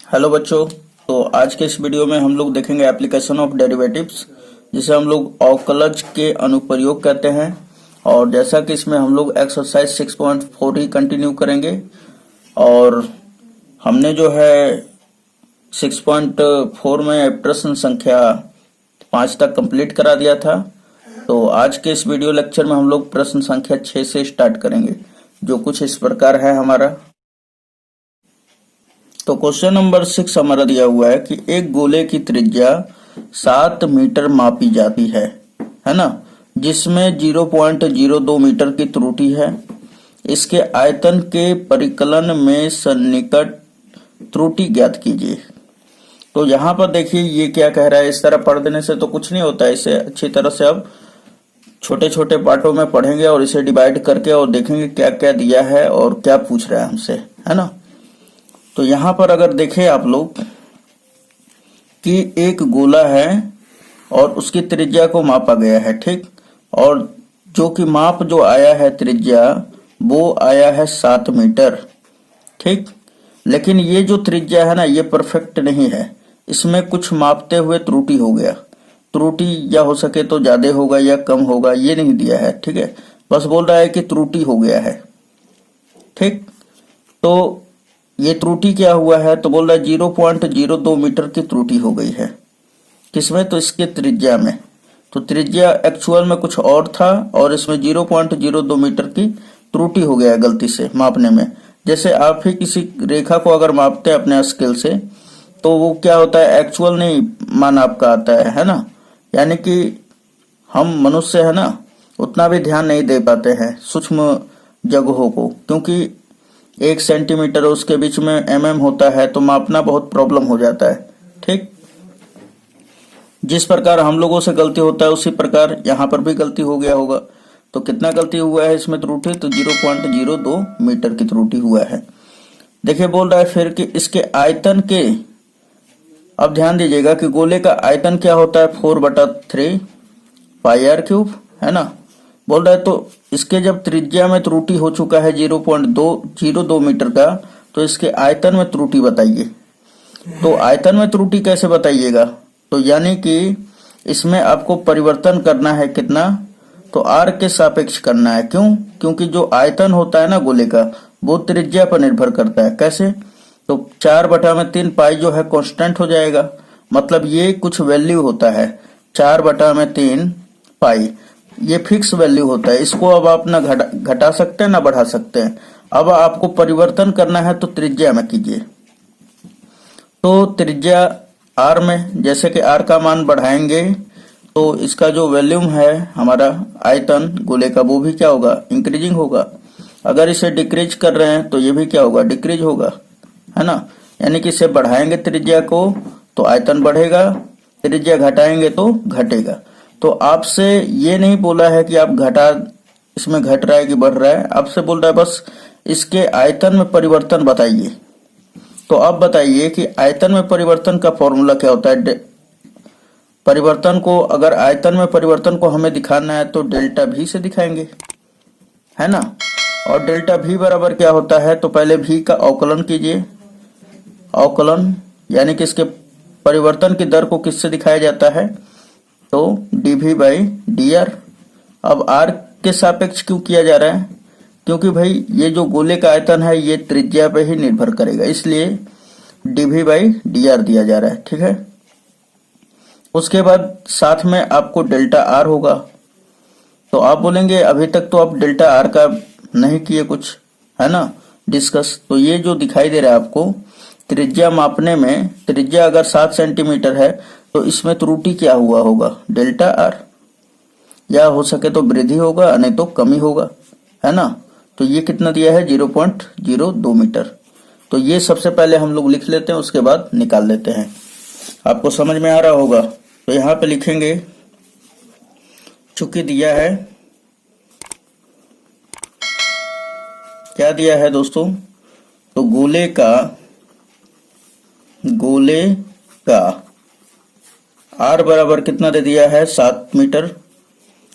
Hello बच्चों। तो आज के इस वीडियो में हम लोग देखेंगे एप्लीकेशन ऑफ डेरिवेटिव्स, जिसे हम लोग अवकलज के अनुप्रयोग कहते हैं। और जैसा कि इसमें हम लोग एक्सरसाइज 6.4 ही कंटिन्यू करेंगे। और हमने जो है 6.4 में प्रश्न संख्या 5 तक कंप्लीट करा दिया था। तो आज के इस वीडियो लेक्चर में हम लोग प्रश्न संख्या 6 से स्टार्ट करेंगे, जो कुछ इस प्रकार है हमारा। तो क्वेश्चन नंबर 6 हमारा दिया हुआ है कि एक गोले की त्रिज्या 7 मीटर मापी जाती है ना, जिसमें 0.02 मीटर की त्रुटि है। इसके आयतन के परिकलन में सन्निकट त्रुटि ज्ञात कीजिए। तो यहाँ पर देखिए ये क्या कह रहा है। इस तरह पढ़ देने से तो कुछ नहीं होता है। इसे अच्छी तरह से अब छोटे छोटे पार्टों में पढ़ेंगे और इसे डिवाइड करके और देखेंगे क्या क्या दिया है और क्या पूछ रहा है हमसे, है ना। तो यहां पर अगर देखें आप लोग कि एक गोला है और उसकी त्रिज्या को मापा गया है, ठीक। और जो कि माप जो आया है त्रिज्या, वो आया है 7 मीटर, ठीक। लेकिन ये जो त्रिज्या है ना, ये परफेक्ट नहीं है। इसमें कुछ मापते हुए त्रुटि हो गया। त्रुटि या हो सके तो ज्यादा होगा या कम होगा, ये नहीं दिया है, ठीक है। बस बोल रहा है कि त्रुटि हो गया है, ठीक। तो ये त्रुटि क्या हुआ है, तो बोल रहा है 0.02 मीटर की त्रुटि हो गई है। किसमें? तो इसके त्रिज्या में। तो त्रिज्या एक्चुअल में कुछ और था और इसमें 0.02 मीटर की त्रुटि हो गया है गलती से मापने में। जैसे आप ही किसी रेखा को अगर मापते हैं अपने स्केल से, तो वो क्या होता है, एक्चुअल नहीं मान आपका आता है ना। यानी कि हम मनुष्य है ना, उतना भी ध्यान नहीं दे पाते हैं सूक्ष्म जगहों को, क्योंकि 1 सेंटीमीटर उसके बीच में होता है, तो मापना बहुत प्रॉब्लम हो जाता है, ठीक। जिस प्रकार हम लोगों से गलती होता है उसी प्रकार यहाँ पर भी गलती हो गया होगा। तो कितना गलती हुआ है इसमें त्रुटि, तो 0.02 मीटर की त्रुटि हुआ है। देखिए बोल रहा है फिर कि इसके आयतन के, अब ध्यान दीजिएगा कि गोले का आयतन क्या होता है, 4/3 पाई आर क्यूब, है ना। बोल रहा है तो इसके जब त्रिज्या में त्रुटि हो चुका है 0.202 मीटर का, तो इसके आयतन में त्रुटि बताइए। तो आयतन में त्रुटि कैसे बताइएगा, तो यानी कि इसमें आपको परिवर्तन करना है कितना, तो आर के सापेक्ष करना है। क्यों? क्योंकि जो आयतन होता है ना गोले का, वो त्रिज्या पर निर्भर करता है। कैसे? तो 4/3 पाई जो है कांस्टेंट हो जाएगा, मतलब ये कुछ वैल्यू होता है। 4/3 पाई ये फिक्स वैल्यू होता है। इसको अब आप ना घटा सकते हैं ना बढ़ा सकते हैं। अब आपको परिवर्तन करना है तो त्रिज्या में कीजिए। तो त्रिज्या आर में, जैसे कि आर का मान बढ़ाएंगे तो इसका जो वॉल्यूम है हमारा आयतन गोले का, वो भी क्या होगा, इंक्रीजिंग होगा। अगर इसे डिक्रीज कर रहे हैं तो ये भी क्या होगा, डिक्रीज होगा, है ना। यानी कि इसे बढ़ाएंगे त्रिज्या को तो आयतन बढ़ेगा, त्रिज्या घटाएंगे तो घटेगा। तो आपसे ये नहीं बोला है कि आप इसमें घट रहा है कि बढ़ रहा है, आपसे बोल रहा है बस इसके आयतन में परिवर्तन बताइए। तो अब बताइए कि आयतन में परिवर्तन का फॉर्मूला क्या होता है। परिवर्तन को, अगर आयतन में परिवर्तन को हमें दिखाना है तो डेल्टा भी से दिखाएंगे, है ना। और डेल्टा भी बराबर क्या होता है, तो पहले भी का अवकलन कीजिए। अवकलन यानी कि इसके परिवर्तन की दर को किससे दिखाया जाता है, तो dv/dr। अब r के सापेक्ष क्यों किया जा रहा है, क्योंकि भाई ये जो गोले का आयतन है ये त्रिज्या पे ही निर्भर करेगा, इसलिए dv/dr दिया जा रहा है, ठीक है। उसके बाद साथ में आपको डेल्टा r होगा। तो आप बोलेंगे अभी तक तो आप डेल्टा r का नहीं किए कुछ, है ना, डिस्कस। तो ये जो दिखाई दे रहा है आपको त्रिज्या मापने में, त्रिज्या अगर 7 सेंटीमीटर है तो इसमें त्रुटि क्या हुआ होगा, डेल्टा आर। या हो सके तो वृद्धि होगा, नहीं तो कमी होगा, है ना। तो ये कितना दिया है, 0.02 मीटर। तो ये सबसे पहले हम लोग लिख लेते हैं, उसके बाद निकाल लेते हैं। आपको समझ में आ रहा होगा। तो यहाँ पे लिखेंगे, चूंकि दिया है, क्या दिया है दोस्तों, तो गोले का आर बराबर कितना दे दिया है, 7 मीटर,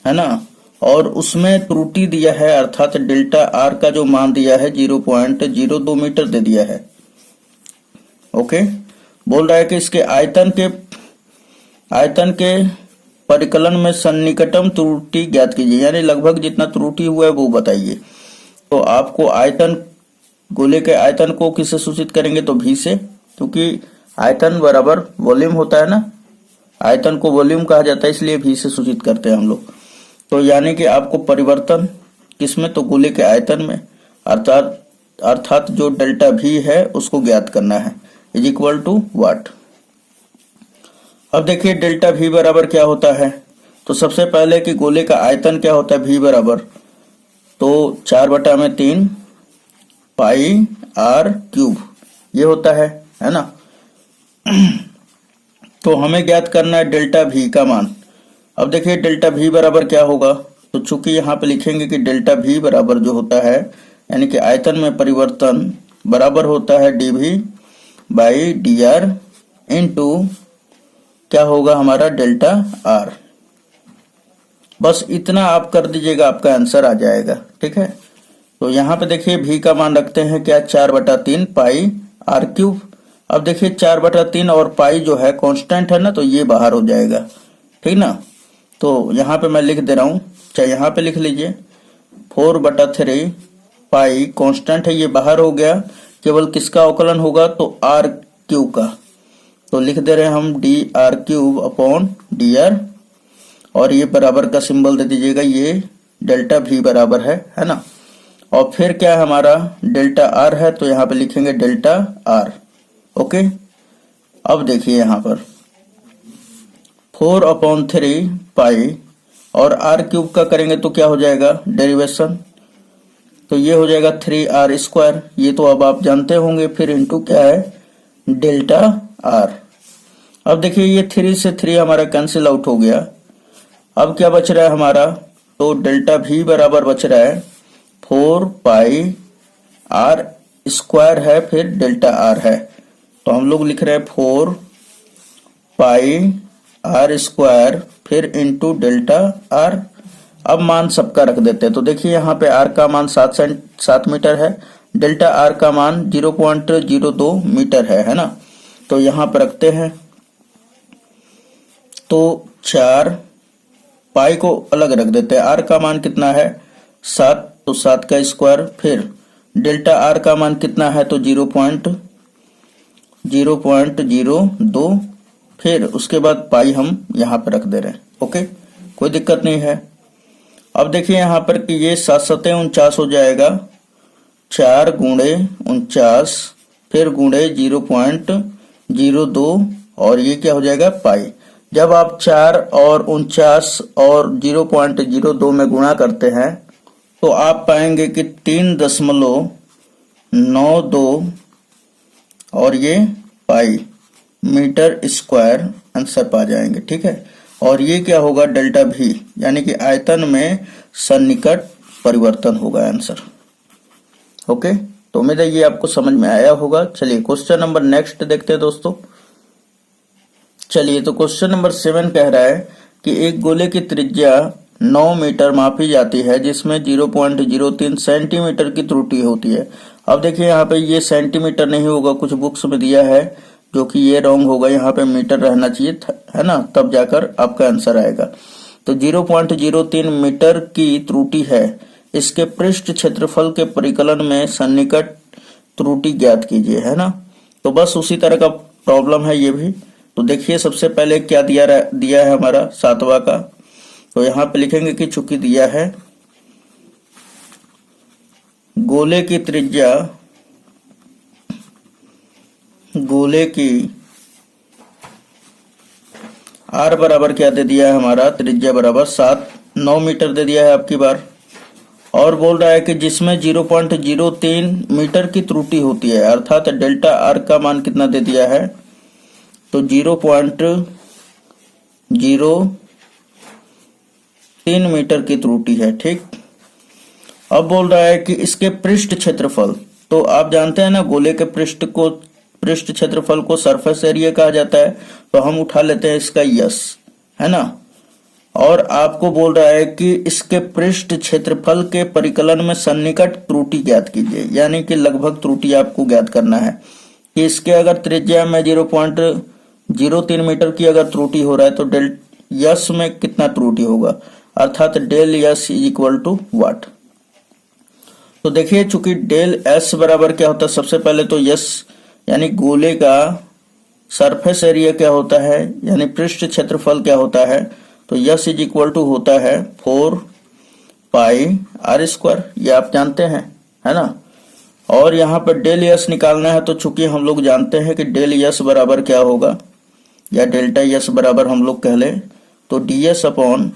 है ना। और उसमें त्रुटि दिया है, अर्थात डेल्टा आर का जो मान दिया है 0.02 मीटर दे दिया है। ओके, बोल रहा है कि इसके आयतन के परिकलन में सन्निकटम त्रुटि ज्ञात कीजिए, यानी लगभग जितना त्रुटि हुआ है वो बताइए। तो आपको गोले के आयतन को किससे सूचित करेंगे, तो भी से, क्योंकि आयतन बराबर वॉल्यूम होता है ना, आयतन को वॉल्यूम कहा जाता है, इसलिए भी से सूचित करते हैं हम लोग। तो यानी कि आपको परिवर्तन किसमें, तो गोले के आयतन में, अर्थात जो डेल्टा भी है उसको ज्ञात करना है, इज इक्वल टू व्हाट। अब देखिए डेल्टा भी बराबर क्या होता है, तो सबसे पहले कि गोले का आयतन क्या होता है, भी बराबर तो 4/3 पाई आर क्यूब ये होता है ना। तो हमें ज्ञात करना है डेल्टा भी का मान। अब देखिए डेल्टा भी बराबर क्या होगा, तो चूंकि यहाँ पे लिखेंगे कि डेल्टा भी बराबर जो होता है, यानी कि आयतन में परिवर्तन बराबर होता है dv बाई dr इनटू क्या होगा हमारा डेल्टा r। बस इतना आप कर दीजिएगा, आपका आंसर आ जाएगा, ठीक है। तो यहाँ पे देखिए भी का मान रखते हैं क्या, 4/3 पाई आर क्यूब। अब देखिए 4/3 और पाई जो है कांस्टेंट है ना, तो ये बाहर हो जाएगा, ठीक ना। तो यहाँ पे मैं लिख दे रहा हूँ, चाहे यहाँ पे लिख लीजिए 4/3 पाई कांस्टेंट है, ये बाहर हो गया, केवल किसका अवकलन होगा, तो आर क्यूब का। तो लिख दे रहे हैं हम dr³ अपॉन dr, और ये बराबर का सिंबल दे दीजिएगा, ये डेल्टा भी बराबर है ना। और फिर क्या है हमारा डेल्टा आर है, तो यहाँ पे लिखेंगे डेल्टा आर, ओके। अब देखिए यहाँ पर 4/3 पाई और आर क्यूब का करेंगे तो क्या हो जाएगा डेरिवेशन, तो ये हो जाएगा 3r², ये तो अब आप जानते होंगे। फिर इनटू क्या है डेल्टा आर। अब देखिए ये 3 से 3 हमारा कैंसिल आउट हो गया। अब क्या बच रहा है हमारा, तो डेल्टा भी बराबर बच रहा है 4 पाई r² है, फिर डेल्टा आर है, तो हम लोग लिख रहे हैं 4 पाई r² फिर इंटू डेल्टा आर। अब मान सबका रख देते हैं, तो देखिए यहाँ पे r का मान 7 मीटर है, डेल्टा आर का मान 0.02 मीटर है ना। तो यहाँ पर रखते हैं, तो 4 पाई को अलग रख देते हैं, आर का मान कितना है 7, तो 7 का स्क्वायर, फिर डेल्टा आर का मान कितना है, तो 0.02, फिर उसके बाद पाई हम यहाँ पर रख दे रहे हैं, ओके, कोई दिक्कत नहीं है। अब देखिए यहाँ पर कि ये 7 7 49 हो जाएगा, 4 गुणे 49 फिर गुणे 0.02 और ये क्या हो जाएगा पाई। जब आप 4 और 49 और 0.02 में गुणा करते हैं तो आप पाएंगे कि 3.92 और ये पाई मीटर स्क्वायर आंसर पा जाएंगे, ठीक है। और ये क्या होगा डेल्टा भी, यानी कि आयतन में सन्निकट परिवर्तन होगा आंसर, ओके। तो उम्मीद है ये आपको समझ में आया होगा। चलिए क्वेश्चन नंबर नेक्स्ट देखते हैं दोस्तों। चलिए तो क्वेश्चन नंबर 7 कह रहा है कि एक गोले की त्रिज्या 9 मीटर मापी जाती है जिसमें 0.03 सेंटीमीटर की त्रुटि होती है। अब देखिए यहाँ पे ये सेंटीमीटर नहीं होगा, कुछ बुक्स में दिया है जो कि ये रॉन्ग होगा, यहाँ पे मीटर रहना चाहिए है ना, तब जाकर आपका आंसर आएगा। तो 0.03 मीटर की त्रुटि है, इसके पृष्ठ क्षेत्रफल के परिकलन में सन्निकट त्रुटि ज्ञात कीजिए, है ना। तो बस उसी तरह का प्रॉब्लम है ये भी। तो देखिए सबसे पहले क्या दिया है हमारा 7वां का, तो यहाँ पे लिखेंगे कि चूंकि दिया है गोले की त्रिज्या, गोले की आर बराबर क्या दे दिया है हमारा, त्रिज्या बराबर 9 मीटर दे दिया है आपकी बार, और बोल रहा है कि जिसमें 0.03 मीटर की त्रुटि होती है, अर्थात डेल्टा आर का मान कितना दे दिया है, तो 0.03 मीटर की त्रुटि है, ठीक। अब बोल रहा है कि इसके पृष्ठ क्षेत्रफल, तो आप जानते हैं ना गोले के पृष्ठ क्षेत्रफल को सरफेस एरिया कहा जाता है, तो हम उठा लेते हैं इसका यस, है ना। और आपको बोल रहा है कि इसके पृष्ठ क्षेत्रफल के परिकलन में सन्निकट त्रुटि ज्ञात कीजिए, यानी कि लगभग त्रुटि आपको ज्ञात करना है। कि इसके अगर त्रिज्या में 0.03 मीटर की अगर त्रुटि हो रहा है तो डेल यस में कितना त्रुटि होगा, अर्थात del y is equal to what. तो देखिए चूंकि डेल एस बराबर क्या होता है, सबसे पहले तो यस यानी गोले का सरफेस एरिया क्या होता है, यानी पृष्ठ क्षेत्रफल क्या होता है, तो यस इज इक्वल टू होता है 4 पाई आर स्क्वायर, ये आप जानते हैं, है ना। और यहाँ पर डेल यस निकालना है, तो चूंकि हम लोग जानते हैं कि डेल यस बराबर क्या होगा, या डेल्टा यस बराबर हम लोग कह लें तो डी एस अपॉन,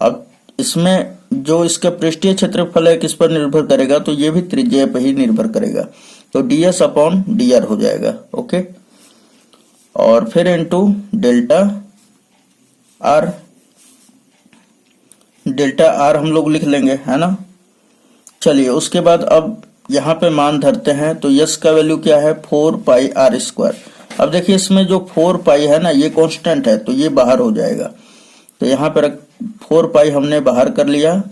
अब इसमें जो इसका पृष्ठीय क्षेत्रफल है किस पर निर्भर करेगा, तो ये भी त्रिज्या पर ही निर्भर करेगा, तो D S upon D R हो जाएगा। ओके, और फिर into delta R, delta R हम लोग लिख लेंगे, है ना। चलिए उसके बाद अब यहाँ पे मान धरते हैं, तो यस का वैल्यू क्या है 4 पाई आर स्क्वायर। अब देखिए इसमें जो 4 पाई है ना ये कांस्टेंट है, तो ये बाहर हो जाएगा, तो यहाँ पर 4 पाई हमने बाहर कर लिया,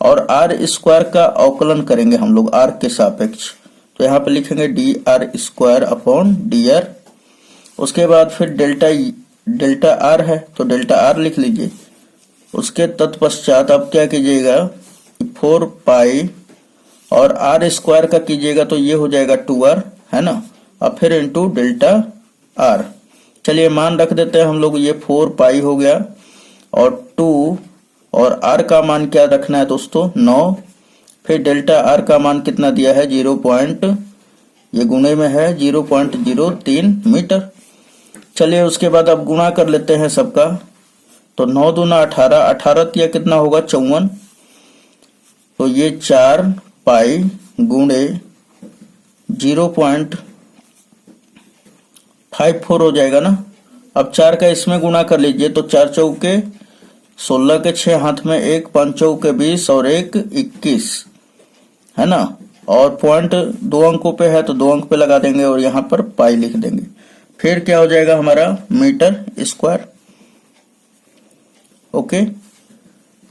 और आर स्क्वायर का अवकलन करेंगे हम लोग आर के सापेक्ष, तो यहाँ पे लिखेंगे D R square upon D R. उसके बाद फिर डेल्टा आर है, तो डेल्टा आर लिख लीजिए। उसके तत्पश्चात अब क्या कीजिएगा, 4 पाई और आर स्क्वायर का कीजिएगा तो ये हो जाएगा 2r, है ना। अब फिर इनटू डेल्टा आर, चलिए मान रख देते हैं हम लोग, ये 4 पाई हो गया, और 2 और आर का मान क्या रखना है दोस्तों 9, फिर डेल्टा आर का मान कितना दिया है 0. ये गुणे में है 0.03 मीटर। चलिए उसके बाद अब गुणा कर लेते हैं सबका, तो 9 दूना 18, 18 या कितना होगा 54, तो ये 4 पाई गुणे 0.54 हो जाएगा ना। अब 4 का इसमें गुणा कर लीजिए, तो 4 चौके 16 के 6 हाथ में 1, 5 चौके 20 और 1 21, है ना। और पॉइंट 2 अंकों पे है तो 2 अंक पे लगा देंगे और यहाँ पर पाई लिख देंगे, फिर क्या हो जाएगा हमारा मीटर स्क्वायर। ओके,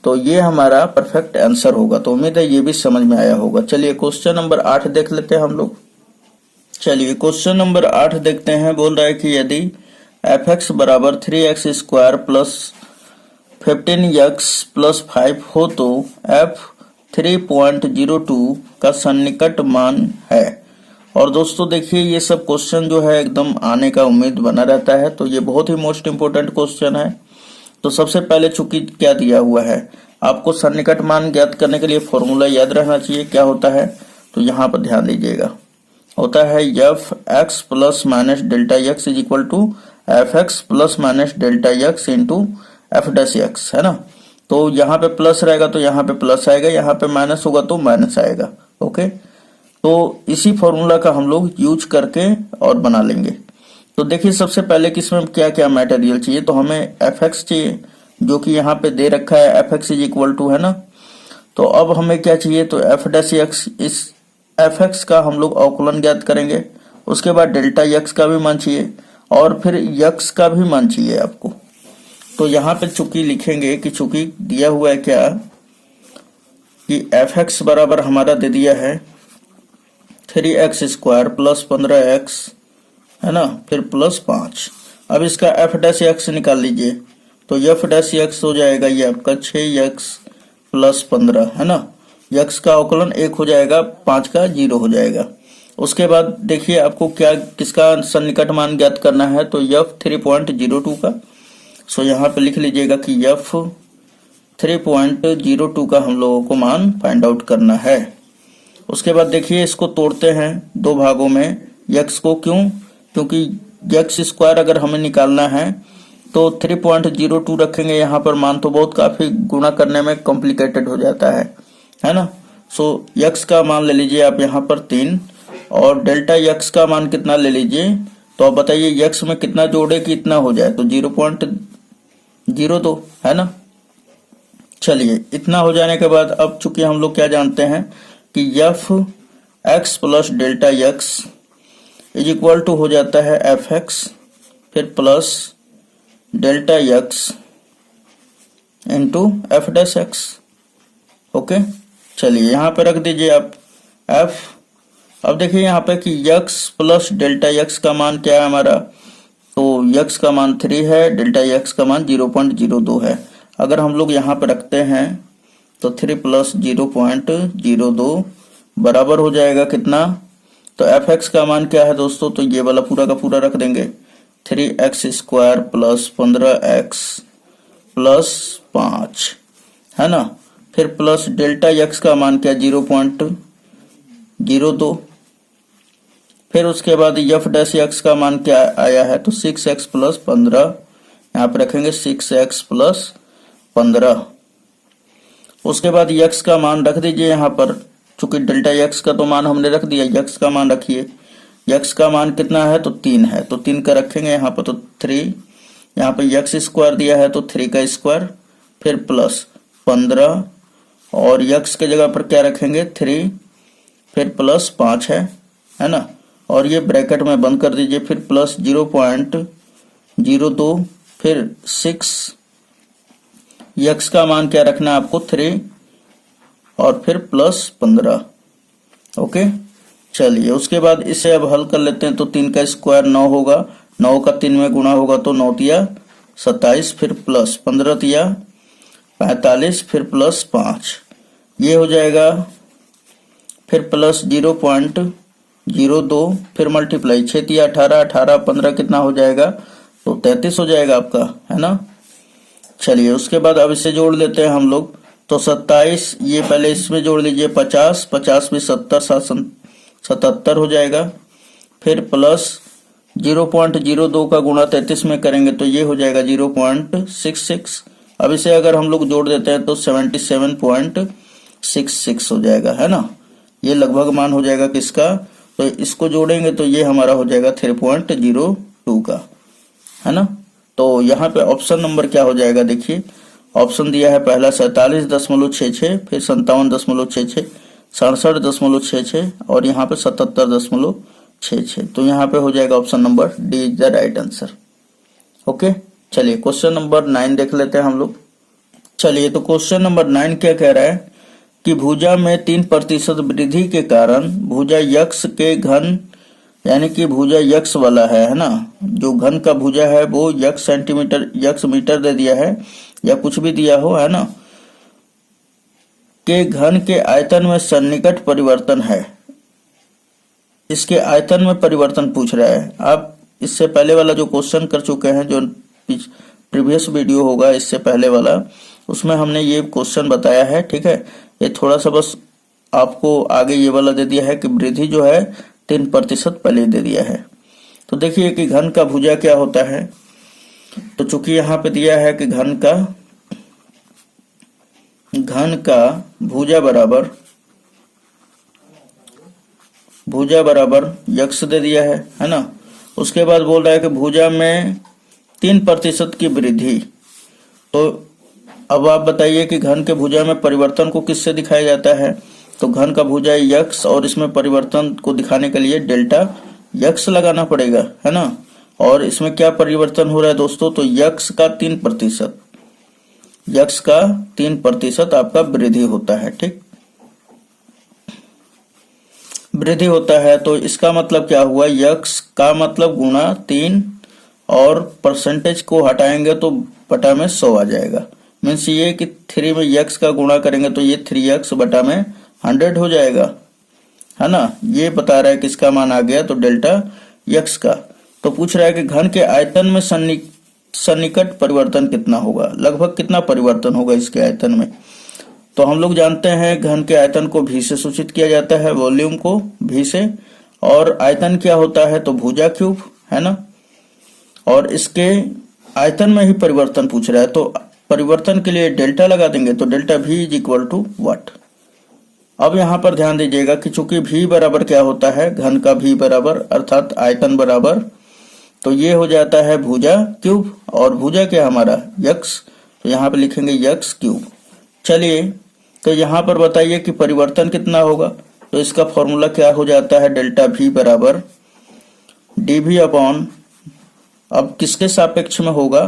तो ये हमारा परफेक्ट आंसर होगा। तो उम्मीद है ये भी समझ में आया होगा। चलिए क्वेश्चन नंबर 8 देख लेते हैं हम लोग। चलिए क्वेश्चन नंबर 8 देखते हैं। बोल रहा है कि यदि एफ एक्स बराबर 3x square plus 15x plus 5 हो तो एफ 3.02 का सन्निकट मान है। और दोस्तों देखिए ये सब क्वेश्चन जो है एकदम आने का उम्मीद बना रहता है, तो ये बहुत ही मोस्ट इंपोर्टेंट क्वेश्चन है। तो सबसे पहले चूंकि क्या दिया हुआ है, आपको सन्निकट मान ज्ञात करने के लिए फॉर्मूला याद रहना चाहिए। क्या होता है, तो यहाँ पर ध्यान दीजिएगा, होता है f x plus minus delta x is equal to f x plus minus delta x into f dash x, है ना। तो यहाँ पे प्लस रहेगा तो यहाँ पे प्लस आएगा, यहाँ पे माइनस होगा तो माइनस आएगा। ओके, तो इसी फॉर्मूला का हम लोग यूज करके और बना लेंगे। तो देखिए सबसे पहले कि इसमें क्या क्या मटेरियल चाहिए, तो हमें एफ एक्स चाहिए जो कि यहाँ पे दे रखा है, f x is equal to, है ना। तो अब हमें क्या चाहिए, तो एफ डैश एक्स, इस एफ एक्स का हम लोग अवकलन ज्ञात करेंगे। उसके बाद डेल्टा एक्स का भी मान चाहिए और फिर यक्स का भी मान चाहिए आपको। तो यहाँ पे चूंकि लिखेंगे कि चूंकि दिया हुआ है क्या कि एफ एक्स बराबर हमारा दे दिया है 3x स्क्वायर प्लस 15x, है ना, फिर प्लस 5। अब इसका एफ डैश एक्स निकाल लीजिए, तो एफ डैश एक्स हो जाएगा ये आपका 6x प्लस 15, है ना। यक्स का अवकलन 1 हो जाएगा, 5 का 0 हो जाएगा। उसके बाद देखिए आपको क्या किसका सन्निकट मान ज्ञात करना है, तो एफ 3.02 का। सो यहाँ पे लिख लीजिएगा कि एफ 3.02 का हम लोगों को मान फाइंड आउट करना है। उसके बाद देखिए इसको तोड़ते हैं 2 भागों में, यक्स को, क्योंकि यक्स स्क्वायर अगर हमें निकालना है तो 3.02 रखेंगे यहाँ पर मान, तो बहुत काफी गुणा करने में कॉम्प्लिकेटेड हो जाता है ना। सो यक्स का मान ले लीजिए आप यहाँ पर 3 और डेल्टा यक्स का मान कितना ले लीजिए, तो आप बताइए यक्स में कितना जोड़े कि इतना हो जाए, तो 0.02, है ना। चलिए इतना हो जाने के बाद अब चूंकि हम लोग क्या जानते हैं कि f x plus delta x is equal to हो जाता है एफ एक्स फिर plus delta x into f dash x. Okay, चलिए यहाँ पे रख दीजिए आप एफ अब देखिए यहाँ पे कि x प्लस डेल्टा x का मान क्या है हमारा, तो x का मान 3 है, डेल्टा x का मान 0.02 है। अगर हम लोग यहाँ पे रखते हैं तो 3 प्लस 0.02 बराबर हो जाएगा कितना, तो fx का मान क्या है दोस्तों, तो ये वाला पूरा का पूरा रख देंगे 3x square plus 15x plus 5, है ना। फिर प्लस डेल्टा x का मान क्या, 0.02। फिर उसके बाद एफ डैश x का मान क्या आया है, तो 6x प्लस 15, यहाँ पे रखेंगे 6x प्लस 15। उसके बाद x का मान रख दीजिए यहाँ पर, चूंकि डेल्टा x का तो मान हमने रख दिया, x का मान रखिए। x का मान कितना है, तो 3 है, तो 3 का रखेंगे यहाँ पर, तो 3, यहाँ पे x स्क्वायर दिया है तो 3 का स्क्वायर, फिर प्लस 15 और x के जगह पर क्या रखेंगे 3, फिर प्लस 5 है ना, और ये ब्रैकेट में बंद कर दीजिए। फिर प्लस 0.02, फिर 6, x का मान क्या रखना है आपको 3 और फिर प्लस 15। ओके, चलिए उसके बाद इसे अब हल कर लेते हैं। तो 3 का स्क्वायर 9 होगा, 9 का 3 में गुणा होगा तो 9 तिया 27, फिर प्लस 15 तिया 45, फिर प्लस 5, ये हो जाएगा। फिर प्लस 0.02, फिर मल्टीप्लाई 6 तिया 18, 18 15 कितना हो जाएगा, तो 33 हो जाएगा आपका, है ना। चलिए उसके बाद अब इसे जोड़ लेते हैं हम लोग। तो 27, ये पहले इसमें जोड़ लीजिए 50, 50 में 70, 77 हो जाएगा। फिर प्लस 0.02 का गुणा 33 में करेंगे तो ये हो जाएगा 0.66। अब इसे अगर हम लोग जोड़ देते हैं तो 77.66 हो जाएगा, है ना। ये लगभग मान हो जाएगा किसका, तो इसको जोड़ेंगे तो ये हमारा हो जाएगा 3.02 का, है ना। तो यहाँ पे ऑप्शन नंबर क्या हो जाएगा, देखिए ऑप्शन दिया है पहला 47.66, फिर 57.66, 67.66 और यहाँ पे 77.66। तो यहाँ पे हो जाएगा option number D is the right answer. Okay, चलिए क्वेश्चन नंबर 9 देख लेते हैं हम लोग। चलिए तो क्वेश्चन नंबर 9 क्या कह रहा है कि भुजा में 3% वृद्धि के कारण भुजा यक्ष के घन, यानी कि भुजा यक्ष वाला है ना, जो घन का भुजा है वो यक्ष सेंटीमीटर, यक्ष मीटर दे दिया है या कुछ भी दिया हो, है ना, के घन के आयतन में सन्निकट परिवर्तन है। इसके आयतन में परिवर्तन पूछ रहा है। आप इससे पहले वाला जो क्वेश्चन कर चुके हैं, जो प्रीवियस वीडियो होगा इससे पहले वाला, उसमें हमने ये क्वेश्चन बताया है, ठीक है। ये थोड़ा सा बस आपको आगे ये वाला दे दिया है कि वृद्धि जो है 3% पहले दे दिया है। तो देखिए कि घन का भुजा क्या होता है। तो चूंकि यहाँ पे दिया है कि घन भुजा बराबर यक्ष दे दिया है ना। उसके बाद बोल रहा है कि भुजा में 3% की वृद्धि। तो अब आप बताइए कि घन के भुजा में परिवर्तन को किससे दिखाया जाता है, तो घन का भुजा यक्ष और इसमें परिवर्तन को दिखाने के लिए डेल्टा यक्ष लगाना पड़ेगा, है ना। और इसमें क्या परिवर्तन हो रहा है दोस्तों, तो यक्ष का 3% आपका वृद्धि होता है, ठीक, वृद्धि होता है। तो इसका मतलब क्या हुआ, यक्ष का मतलब गुणा 3 और परसेंटेज को हटाएंगे तो बटा में 100 आ जाएगा। मीन्स ये कि 3 में यक्ष का गुणा करेंगे तो ये 3x बटा में 100 हो जाएगा, है ना। ये बता रहा है किसका मान आ गया, तो डेल्टा यक्ष का। तो पूछ रहा है कि घन के आयतन में सन्निकट परिवर्तन कितना होगा, लगभग कितना परिवर्तन होगा इसके आयतन में। तो हम लोग जानते हैं घन के आयतन को v से सूचित किया जाता है, वॉल्यूम को v से, और आयतन क्या होता है, तो भुजा क्यूब, है ना। और इसके आयतन में ही परिवर्तन पूछ रहा है, तो परिवर्तन के लिए डेल्टा लगा देंगे, तो delta v is equal to what. अब यहाँ पर ध्यान दीजिएगा कि चूंकि v बराबर क्या होता है, घन का v बराबर अर्थात आयतन बराबर, तो ये हो जाता है भुजा क्यूब, और भुजा क्या हमारा यक्ष, तो यहाँ पे लिखेंगे यक्ष क्यूब। चलिए तो यहाँ पर बताइए कि परिवर्तन कितना होगा, तो इसका फॉर्मूला क्या हो जाता है, डेल्टा v बराबर dv अपॉन, अब किसके सापेक्ष में होगा,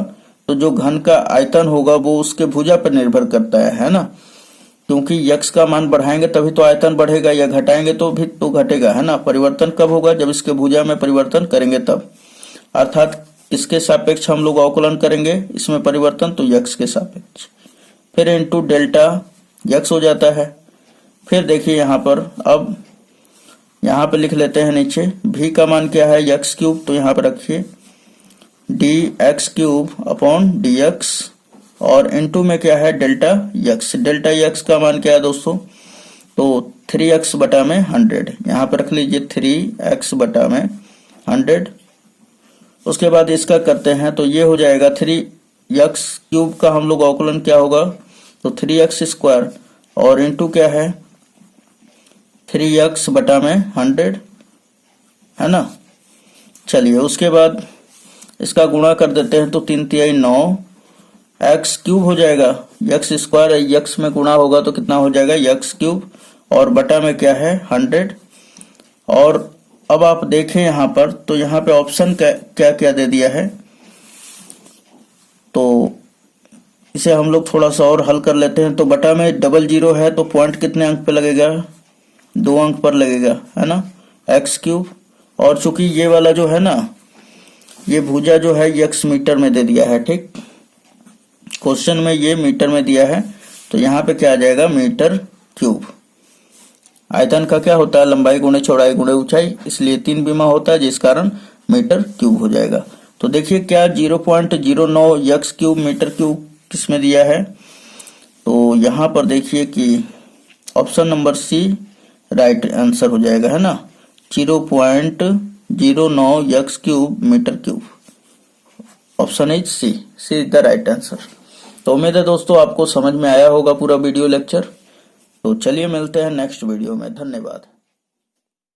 तो जो घन का आयतन होगा वो उसके भुजा पर निर्भर करता है ना। क्योंकि यक्स का मान बढ़ाएंगे तभी तो आयतन बढ़ेगा, या घटाएंगे तो भी तो घटेगा, है ना। परिवर्तन कब होगा, जब इसके भुजा में परिवर्तन करेंगे तब, अर्थात इसके सापेक्ष हम लोग अवकलन करेंगे इसमें परिवर्तन, तो यक्स के सापेक्ष, फिर इनटू डेल्टा यक्स हो जाता है। फिर देखिए यहाँ पर, अब यहाँ पे लिख लेते हैं नीचे, v का मान क्या है, यक्स क्यूब, तो यहाँ पे रखिए D x cube upon D x, और इनटू में क्या है, डेल्टा यक्स। डेल्टा यक्स का मान क्या है दोस्तों, तो 3x बटा में 100, यहाँ पे रख लीजिए 3x बटा में 100। उसके बाद इसका करते हैं तो ये हो जाएगा 3x क्यूब का हम लोग अवकलन क्या होगा, तो 3x स्क्वायर, और इनटू क्या है 3x बटा में 100, है ना। चलिए उसके बाद इसका गुणा कर देते हैं तो 3 तिहाई 9 x क्यूब हो जाएगा, x स्क्वायर x में गुणा होगा तो कितना हो जाएगा x क्यूब, और बटा में क्या है 100। और अब आप देखें यहाँ पर, तो यहाँ पे ऑप्शन क्या क्या दे दिया है, तो इसे हम लोग थोड़ा सा और हल कर लेते हैं। तो बटा में 00 है तो पॉइंट कितने अंक पे लगेगा, 2 अंक पर लगेगा, है ना, एक्स क्यूब। और चूंकि ये वाला जो है ना, ये भुजा जो है यक्स मीटर में दे दिया है, ठीक, क्वेश्चन में ये मीटर में दिया है, तो यहाँ पे क्या आ जाएगा, मीटर क्यूब। आयतन का क्या होता है, लंबाई गुणे चौड़ाई गुणे ऊंचाई, इसलिए 3 विमा होता है, जिस कारण मीटर क्यूब हो जाएगा। तो देखिए क्या 0.09 यक्स क्यूब मीटर क्यूब किसमें दिया है, तो यहाँ पर देखिए कि option number C right answer हो जाएगा, है ना, 0.09 x cube meter cube. Option is C is the right answer. तो उम्मीद है दोस्तों आपको समझ में आया होगा पूरा वीडियो लेक्चर। तो चलिए मिलते हैं नेक्स्ट वीडियो में, धन्यवाद।